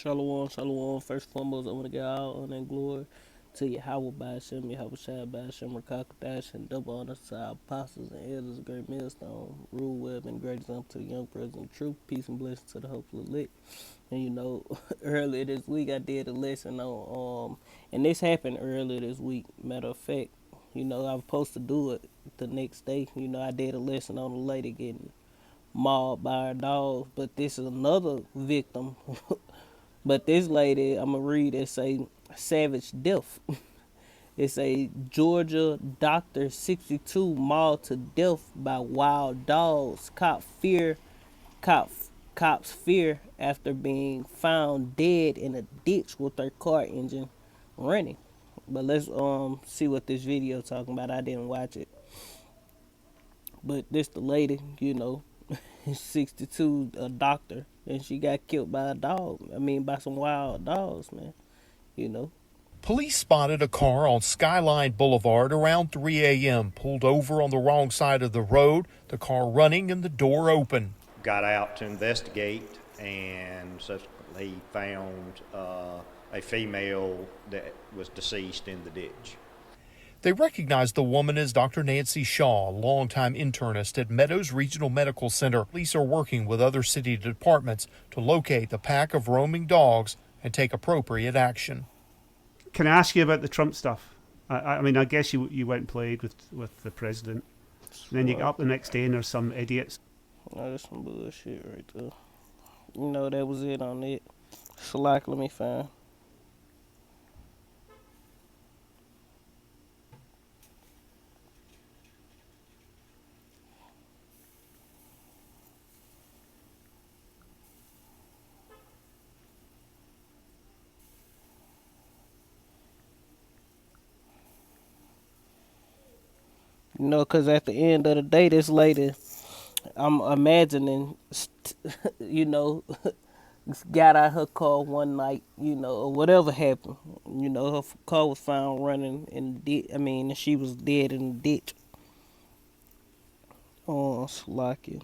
Shalom, shalom. First and foremost, I want to get all honor and glory to Yahweh Bashim, Yahweh Shai Bashim, Rakakadash, and double honor to our apostles and elders of Great Millstone, Rule Web, and great example to the young president. Truth, peace, and blessings to the hopefully lit. And earlier this week I did a lesson on, and this happened earlier this week. Matter of fact, I was supposed to do it the next day. I did a lesson on a lady getting mauled by her dog, but this is another victim. But this lady, I'm gonna read it say savage death. It's a Georgia doctor 62 mauled to death by wild dogs. Cop, cops fear after being found dead in a ditch with their car engine running. But let's see what this video talking about. I didn't watch it, but this the lady, 62, a doctor, and she got killed by a dog. I mean, by some wild dogs, man. You know. Police spotted a car on Skyline Boulevard around 3 a.m., pulled over on the wrong side of the road, the car running and the door open. Got out to investigate and subsequently found a female that was deceased in the ditch. They recognized the woman as Dr. Nancy Shaw, a longtime internist at Meadows Regional Medical Center. Police are working with other city departments to locate the pack of roaming dogs and take appropriate action. Can I ask you about the Trump stuff? I mean, I guess you went and played with the president. And then you get up the next day and there's some idiots. Oh, that's some bullshit right there. That was it on it. Let me find. Because at the end of the day, this lady, I'm imagining, got out her car one night, or whatever happened. Her car was found running in the ditch. I mean, she was dead in the ditch. Oh, Slocky.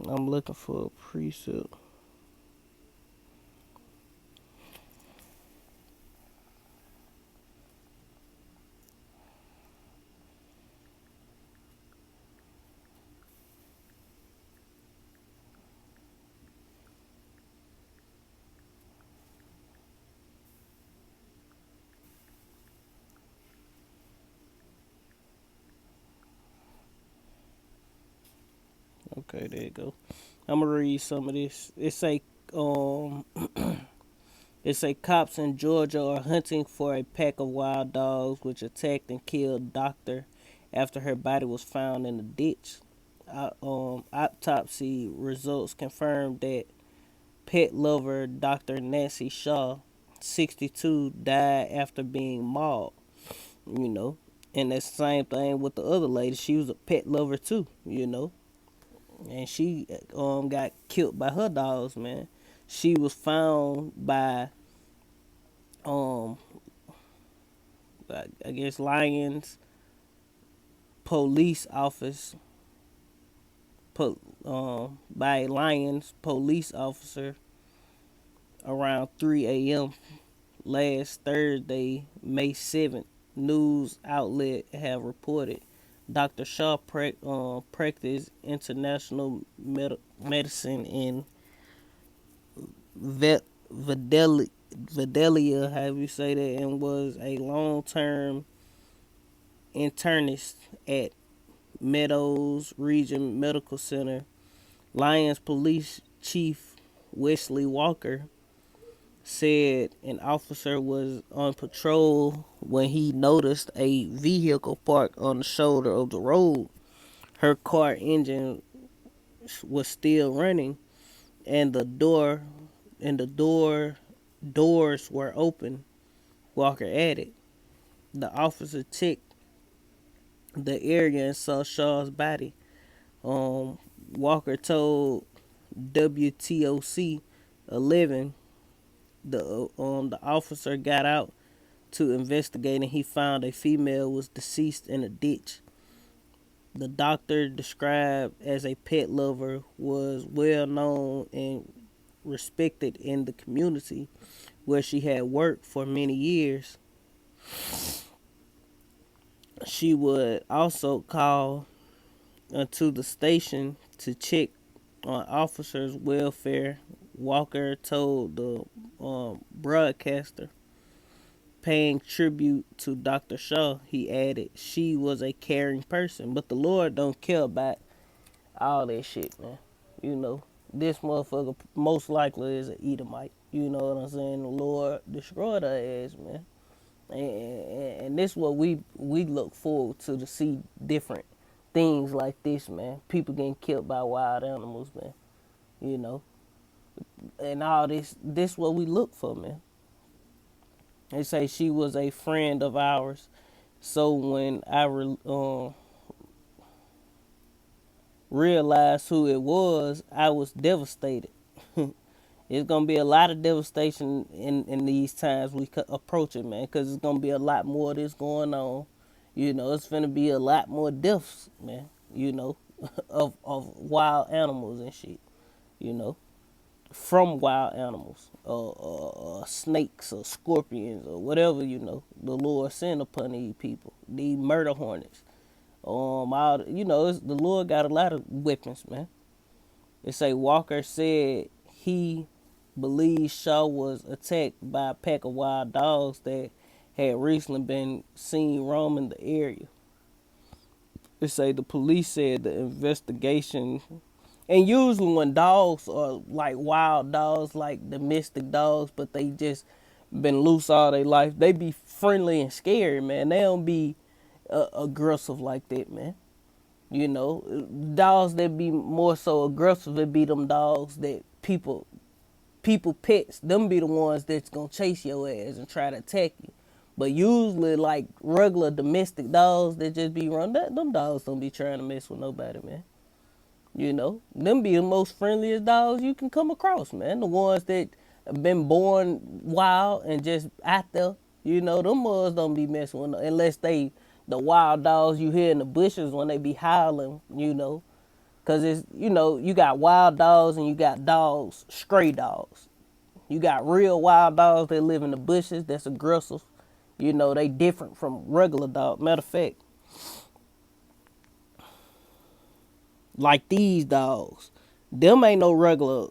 I'm looking for a precept. Okay, there you go. I'm gonna read some of this. It say cops in Georgia are hunting for a pack of wild dogs which attacked and killed doctor after her body was found in a ditch. Autopsy results confirmed that pet lover Dr. Nancy Shaw, 62, died after being mauled. You know, and that's the same thing with the other lady. She was a pet lover too. And she got killed by her dogs, man. She was found by um I guess Lyons police office by Lyons police officer around 3 a.m. last Thursday, May 7th. News outlet have reported Dr. Shaw practiced international medicine in Vidalia, however you say that, and was a long-term internist at Meadows Region Medical Center. Lyons Police Chief Wesley Walker said an officer was on patrol when he noticed a vehicle parked on the shoulder of the road. Her car engine was still running, and the doors were open. Walker added. The officer checked the area and saw Shaw's body. Walker told WTOC 11 the officer got out to investigate and he found a female was deceased in a ditch. The doctor, described as a pet lover, was well known and respected in the community where she had worked for many years. She would also call to the station to check on officers' welfare. Walker told the broadcaster, paying tribute to Dr. Shaw, he added, she was a caring person, but the Lord don't care about all that shit, man. You know, this motherfucker most likely is an Edomite. You know what I'm saying? The Lord destroyed her ass, man. And this is what we look forward to see different things like this, man. People getting killed by wild animals, man. You know, and all this what we look for, man. They say she was a friend of ours, so when I realized who it was, I was devastated. It's gonna be a lot of devastation in these times we approach it, man, because it's gonna be a lot more of this going on. You know, it's gonna be a lot more deaths, man. You know, of wild animals and shit. You know, from wild animals, snakes or scorpions or whatever, you know, the Lord sent upon these people, these murder hornets. All, you know, the Lord got a lot of weapons, man. It say Walker said he believes Shaw was attacked by a pack of wild dogs that had recently been seen roaming the area. It say the police said the investigation, and usually when dogs are like wild dogs, like domestic dogs, but they just been loose all their life, they be friendly and scary, man. They don't be aggressive like that, man. You know, dogs that be more so aggressive, it be them dogs that people pets. Them be the ones that's gonna chase your ass and try to attack you. But usually, like regular domestic dogs that just be run, them dogs don't be trying to mess with nobody, man. You know, them be the most friendliest dogs you can come across, man. The ones that have been born wild and just out there. You know, them ones don't be messing with unless they the wild dogs you hear in the bushes when they be howling, you know. Cause it's, you know, you got wild dogs and you got dogs, stray dogs. You got real wild dogs that live in the bushes that's aggressive. You know, they different from regular dogs. Matter of fact, like these dogs, them ain't no regular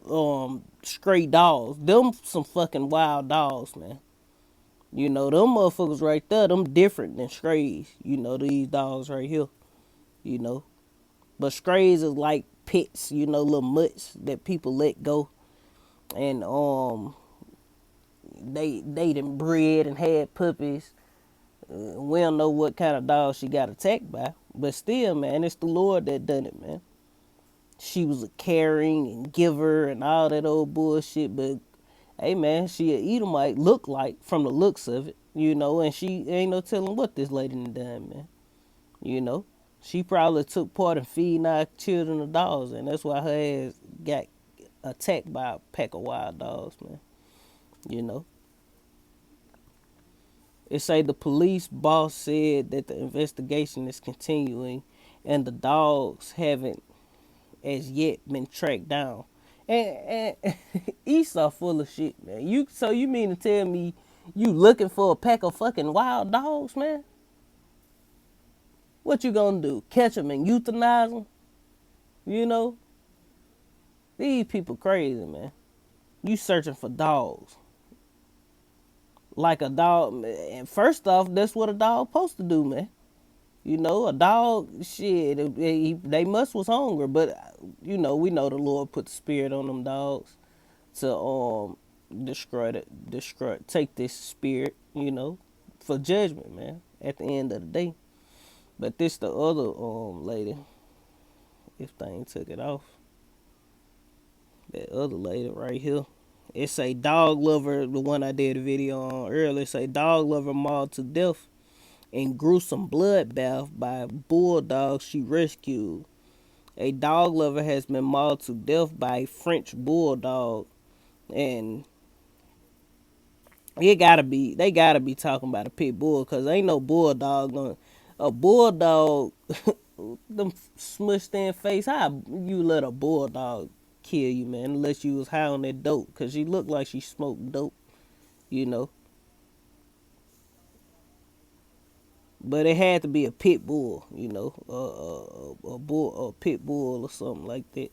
stray dogs. Them some fucking wild dogs, man. You know, them motherfuckers right there, them different than strays. You know, these dogs right here. You know. But strays is like pets, you know, little mutts that people let go. And they done bred and had puppies. We don't know what kind of dog she got attacked by. But still, man, it's the Lord that done it, man. She was a caring and giver and all that old bullshit, but hey, man, she a Edomite look like from the looks of it, you know, and she ain't no telling what this lady done, man. You know, she probably took part in feeding our children of dogs, and that's why her ass got attacked by a pack of wild dogs, man. You know. It say the police boss said that the investigation is continuing and the dogs haven't as yet been tracked down. And Esau full of shit, man. You mean to tell me you looking for a pack of fucking wild dogs, man? What you gonna do? Catch them and euthanize them? You know? These people crazy, man. You searching for dogs. Like a dog, and first off, that's what a dog supposed to do, man. You know, a dog, shit, they must was hungry, but you know, we know the Lord put the spirit on them dogs to take this spirit, you know, for judgment, man. At the end of the day, but this the other lady. If they ain't took it off, that other lady right here. It say dog lover, the one I did a video on earlier. It say dog lover mauled to death in gruesome bloodbath by bulldogs she rescued. A dog lover has been mauled to death by a French bulldog, and they gotta be talking about a pit bull, cause ain't no bulldog gonna a bulldog them smushed in face. How you let a bulldog kill you, man? Unless you was high on that dope, cause she looked like she smoked dope, you know. But it had to be a pit bull, you know, a pit bull or something like that.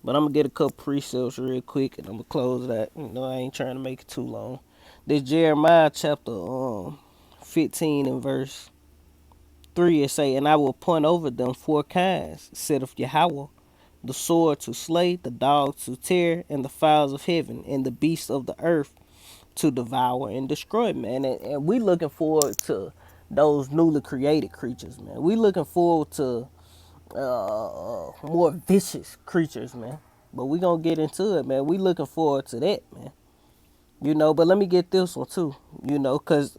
But I'm gonna get a couple precepts real quick, and I'm gonna close that. You know, I ain't trying to make it too long. This Jeremiah chapter 15 and verse 3, it say, "And I will point over them four kinds, saith Yahweh, the sword to slay, the dog to tear, and the fowls of heaven, and the beasts of the earth to devour and destroy," man. And we looking forward to those newly created creatures, man. We looking forward to more vicious creatures, man. But we gonna get into it, man. We looking forward to that, man. You know, but let me get this one too. You know, cause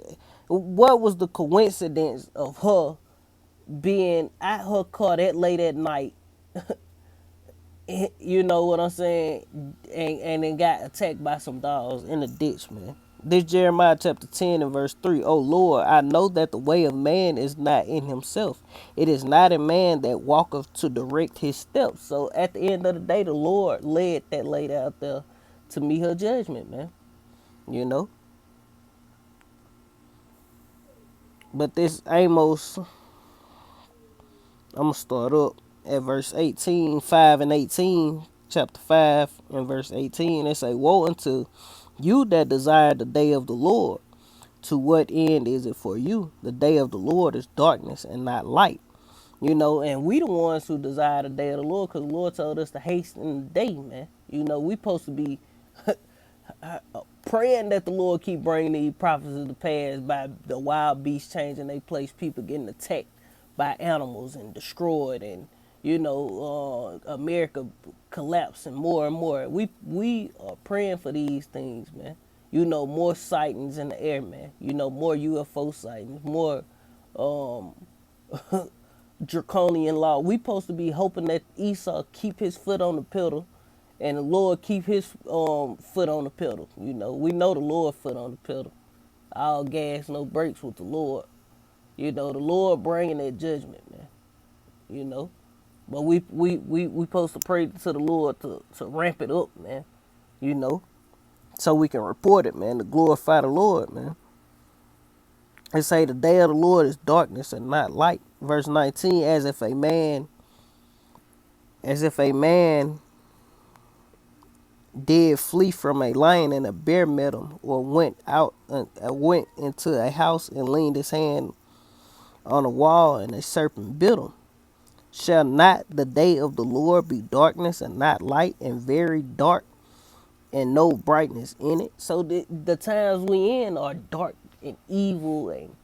what was the coincidence of her being at her car that late at night? You know what I'm saying? And then got attacked by some dogs in the ditch, man. This Jeremiah chapter 10 and verse 3. "O Lord, I know that the way of man is not in himself. It is not a man that walketh to direct his steps." So at the end of the day, the Lord led that lady out there to meet her judgment, man. You know? But this Amos, I'm going to start up at verse 18, 5 and 18, chapter 5 and verse 18. They say, "Woe unto you that desire the day of the Lord. To what end is it for you? The day of the Lord is darkness and not light." You know, and we the ones who desire the day of the Lord, because the Lord told us to hasten the day, man. You know, we supposed to be praying that the Lord keep bringing these prophecies to pass by the wild beasts changing their place, people getting attacked by animals and destroyed, and you know, America collapsing more and more. We are praying for these things, man. You know, more sightings in the air, man. You know, more UFO sightings, more draconian law. We supposed to be hoping that Esau keep his foot on the pedal, and the Lord keep his foot on the pedal. You know, we know the Lord foot on the pedal. All gas, no brakes with the Lord. You know, the Lord bringing that judgment, man. You know, but we supposed to pray to the Lord to ramp it up, man. You know, so we can report it, man, to glorify the Lord, man. They say the day of the Lord is darkness and not light. Verse 19, as if a man did flee from a lion and a bear met him, or went into a house and leaned his hand on a wall and a serpent bit him. Shall not the day of the Lord be darkness and not light, and very dark and no brightness in it? So the times we in are dark and evil, and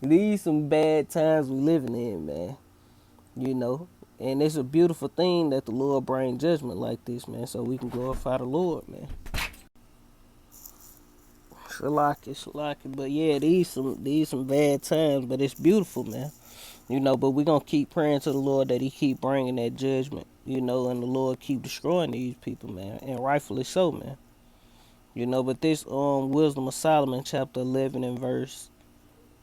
these some bad times we living in, man. You know, and it's a beautiful thing that the Lord bring judgment like this, man, so we can glorify the Lord, man. Shalaki. But yeah, these some bad times, but it's beautiful, man. You know, but we gonna keep praying to the Lord that He keep bringing that judgment, you know, and the Lord keep destroying these people, man, and rightfully so, man. You know, but this Wisdom of Solomon chapter 11 and verse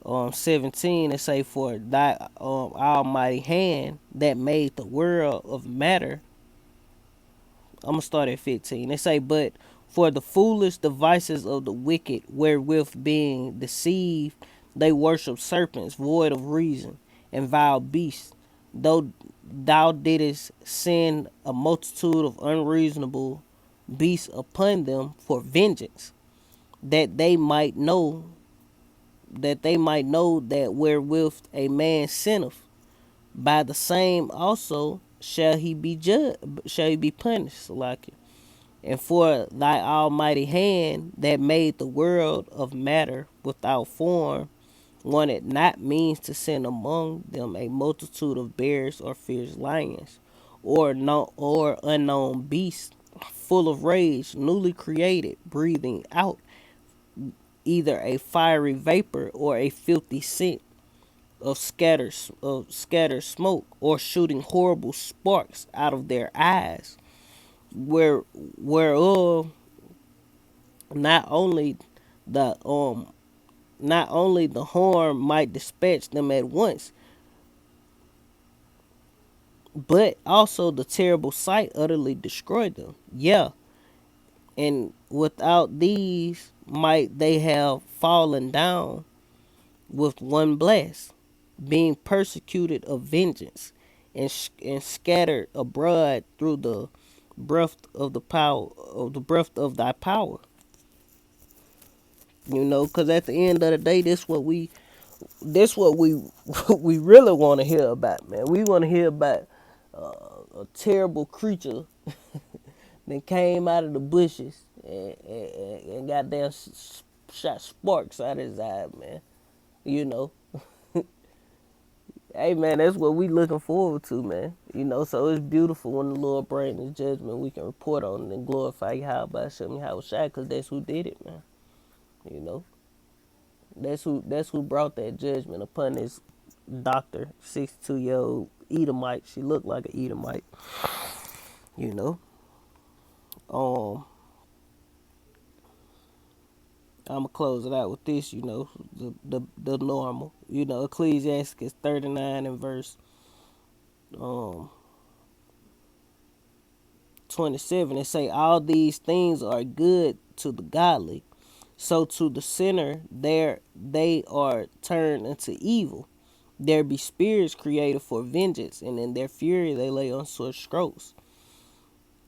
17, it say, "For thy almighty hand that made the world of matter." I'm gonna start at 15. They say, "But for the foolish devices of the wicked, wherewith being deceived, they worship serpents void of reason, and vile beasts. Though thou didst send a multitude of unreasonable beasts upon them for vengeance, that they might know that wherewith a man sinneth, by the same also shall he be punished, like it. And for thy almighty hand that made the world of matter without form, wanted not means to send among them a multitude of bears or fierce lions, or unknown beasts, full of rage, newly created, breathing out either a fiery vapor or a filthy scent of scattered smoke, or shooting horrible sparks out of their eyes, whereof not only the not only the harm might dispatch them at once, but also the terrible sight utterly destroyed them. Yeah, and without these might they have fallen down with one blast, being persecuted of vengeance, and scattered abroad through the breath of the power of the breath of thy power. You know, because at the end of the day, this what we we really want to hear about, man. We want to hear about a terrible creature that came out of the bushes and goddamn shot sparks out of his eye, man. You know, hey man, that's what we looking forward to, man. You know, so it's beautiful when the Lord brings His judgment. We can report on it and glorify Yahweh Hashem Yahweh Shai, because that's who did it, man. You know, that's who brought that judgment upon this doctor, 62-year-old Edomite. She looked like an Edomite. You know, um, I'm gonna close it out with this. You know, the normal. You know, Ecclesiastes 39 and verse um 27. It say, all these things are good to the godly, so to the sinner they are turned into evil. There be spirits created for vengeance, and in their fury they lay on sore strokes.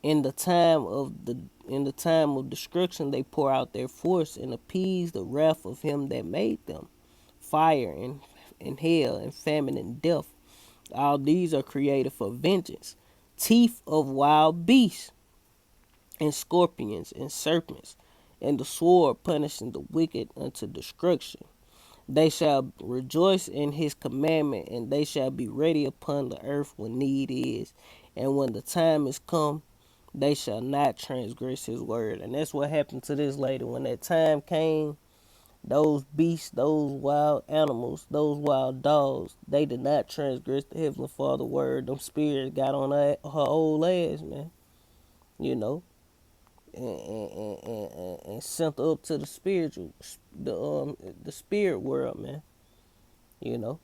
In the time of destruction they pour out their force and appease the wrath of him that made them. Fire and hell and famine and death, all these are created for vengeance. Teeth of wild beasts and scorpions and serpents, and the sword punishing the wicked unto destruction. They shall rejoice in his commandment, and they shall be ready upon the earth when need is. And when the time is come, they shall not transgress his word. And that's what happened to this lady. When that time came, those beasts, those wild animals, those wild dogs, they did not transgress the Heavenly Father word. Them spirits got on her old ass, man. You know, and sent her up to the spiritual, the spirit world, man. You know.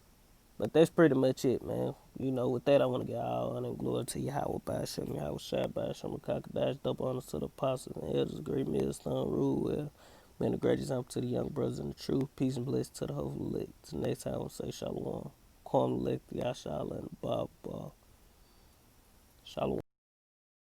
But that's pretty much it, man. You know, with that, I want to give all honor and glory to Yahweh, Ba'ashem, Yahweh Shai, Ba'ashem, Kakadash, double honors to the apostles and elders, great millstone, rule well. Man, the great example to the young brothers in the truth. Peace and blessings to the hopeful elect. Till next time, we'll say shalom. Kwam elect, Yashala, and Bob. Shalom.